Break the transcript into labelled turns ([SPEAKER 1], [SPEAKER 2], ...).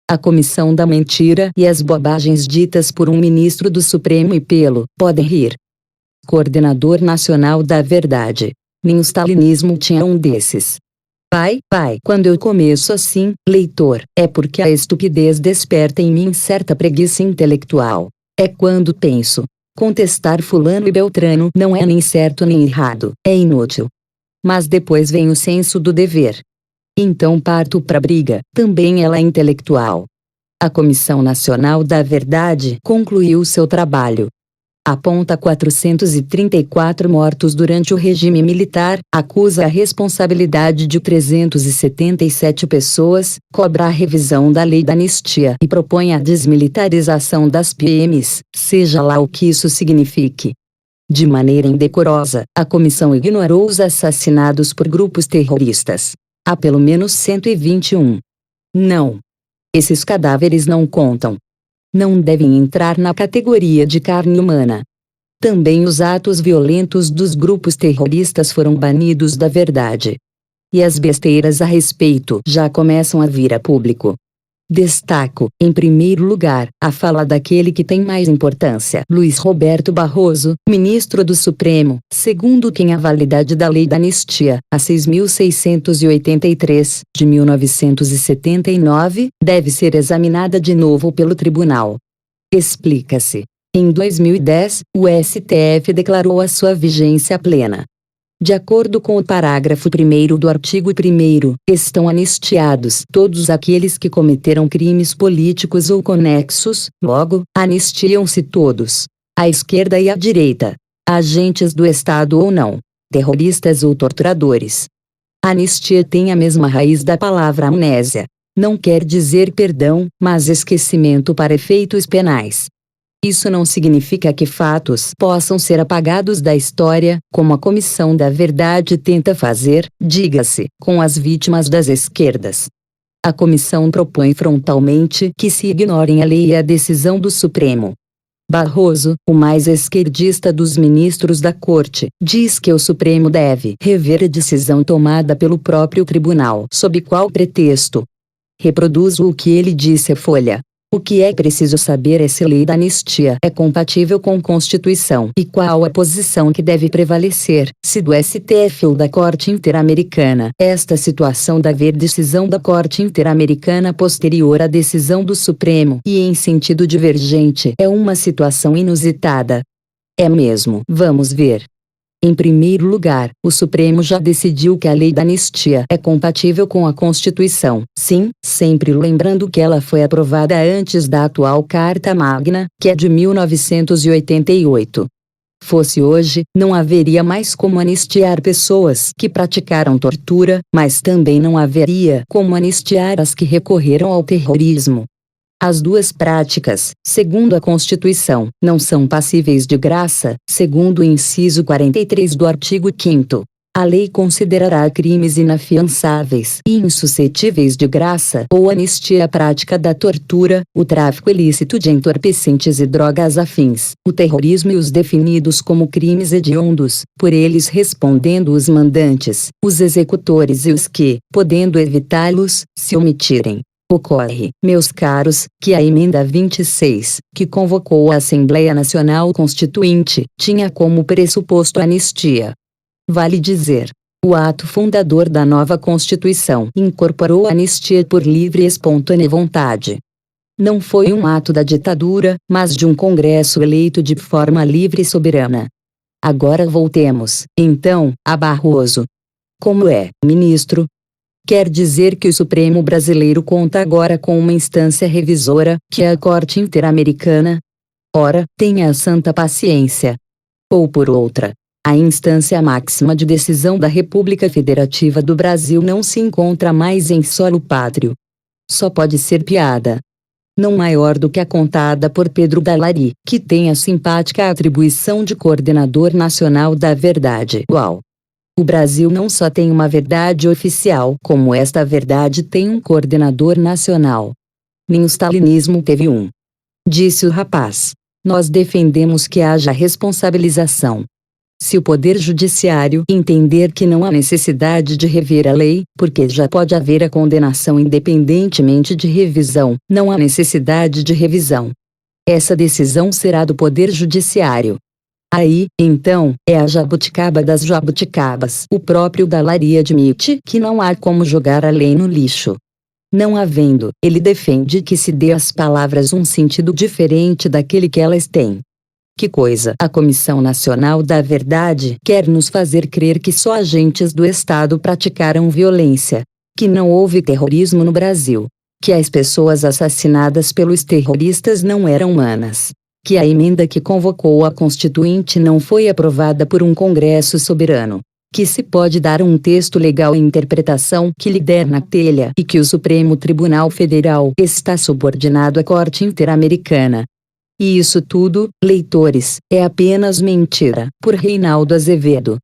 [SPEAKER 1] A comissão da mentira e as bobagens ditas por um ministro do Supremo e pelo podem rir. Coordenador Nacional da Verdade. Nem o stalinismo tinha um desses. Pai, quando eu começo assim, leitor, é porque a estupidez desperta em mim certa preguiça intelectual. É quando penso, contestar fulano e beltrano não é nem certo nem errado, é inútil. Mas depois vem o senso do dever. Então parto pra briga, também ela é intelectual. A Comissão Nacional da Verdade concluiu seu trabalho. Aponta 434 mortos durante o regime militar, acusa a responsabilidade de 377 pessoas, cobra a revisão da lei da anistia e propõe a desmilitarização das PMs, seja lá o que isso signifique. De maneira indecorosa, a comissão ignorou os assassinados por grupos terroristas. Há pelo menos 121. Não. Esses cadáveres não contam. Não devem entrar na categoria de carne humana. Também os atos violentos dos grupos terroristas foram banidos da verdade. E as besteiras a respeito já começam a vir a público. Destaco, em primeiro lugar, a fala daquele que tem mais importância, Luiz Roberto Barroso, ministro do Supremo, segundo quem a validade da lei da anistia, a 6.683, de 1979, deve ser examinada de novo pelo tribunal. Explica-se. Em 2010, o STF declarou a sua vigência plena. De acordo com o parágrafo 1º do artigo 1º, estão anistiados todos aqueles que cometeram crimes políticos ou conexos, logo, anistiam-se todos. A esquerda e a direita. Agentes do Estado ou não. Terroristas ou torturadores. A anistia tem a mesma raiz da palavra amnésia. Não quer dizer perdão, mas esquecimento para efeitos penais. Isso não significa que fatos possam ser apagados da história, como a Comissão da Verdade tenta fazer, diga-se, com as vítimas das esquerdas. A comissão propõe frontalmente que se ignorem a lei e a decisão do Supremo. Barroso, o mais esquerdista dos ministros da Corte, diz que o Supremo deve rever a decisão tomada pelo próprio tribunal. Sob qual pretexto? Reproduzo o que ele disse à Folha. O que é preciso saber é se a lei da anistia é compatível com a Constituição e qual a posição que deve prevalecer, se do STF ou da Corte Interamericana. Esta situação da haver decisão da Corte Interamericana posterior à decisão do Supremo e em sentido divergente é uma situação inusitada. É mesmo. Vamos ver. Em primeiro lugar, o Supremo já decidiu que a lei da anistia é compatível com a Constituição, sim, sempre lembrando que ela foi aprovada antes da atual Carta Magna, que é de 1988. Fosse hoje, não haveria mais como anistiar pessoas que praticaram tortura, mas também não haveria como anistiar as que recorreram ao terrorismo. As duas práticas, segundo a Constituição, não são passíveis de graça, segundo o inciso 43 do artigo 5º. A lei considerará crimes inafiançáveis e insuscetíveis de graça ou anistia a prática da tortura, o tráfico ilícito de entorpecentes e drogas afins, o terrorismo e os definidos como crimes hediondos, por eles respondendo os mandantes, os executores e os que, podendo evitá-los, se omitirem. Ocorre, meus caros, que a emenda 26, que convocou a Assembleia Nacional Constituinte, tinha como pressuposto a anistia. Vale dizer, o ato fundador da nova Constituição incorporou a anistia por livre e espontânea vontade. Não foi um ato da ditadura, mas de um Congresso eleito de forma livre e soberana. Agora voltemos, então, a Barroso. Como é, ministro? Quer dizer que o Supremo brasileiro conta agora com uma instância revisora, que é a Corte Interamericana? Ora, tenha a santa paciência. Ou por outra, a instância máxima de decisão da República Federativa do Brasil não se encontra mais em solo pátrio. Só pode ser piada. Não maior do que a contada por Pedro Dalari, que tem a simpática atribuição de coordenador nacional da verdade. Uau! O Brasil não só tem uma verdade oficial, como esta verdade tem um coordenador nacional. Nem o stalinismo teve um. Disse o rapaz. Nós defendemos que haja responsabilização. Se o Poder Judiciário entender que não há necessidade de rever a lei, porque já pode haver a condenação independentemente de revisão, não há necessidade de revisão. Essa decisão será do Poder Judiciário. Aí, então, é a jabuticaba das jabuticabas. O próprio Dall'Ari admite que não há como jogar a lei no lixo. Não havendo, ele defende que se dê às palavras um sentido diferente daquele que elas têm. Que coisa! A Comissão Nacional da Verdade quer nos fazer crer que só agentes do Estado praticaram violência, que não houve terrorismo no Brasil, que as pessoas assassinadas pelos terroristas não eram humanas, que a emenda que convocou a Constituinte não foi aprovada por um Congresso soberano, que se pode dar um texto legal e interpretação que lhe der na telha e que o Supremo Tribunal Federal está subordinado à Corte Interamericana. E isso tudo, leitores, é apenas mentira, por Reinaldo Azevedo.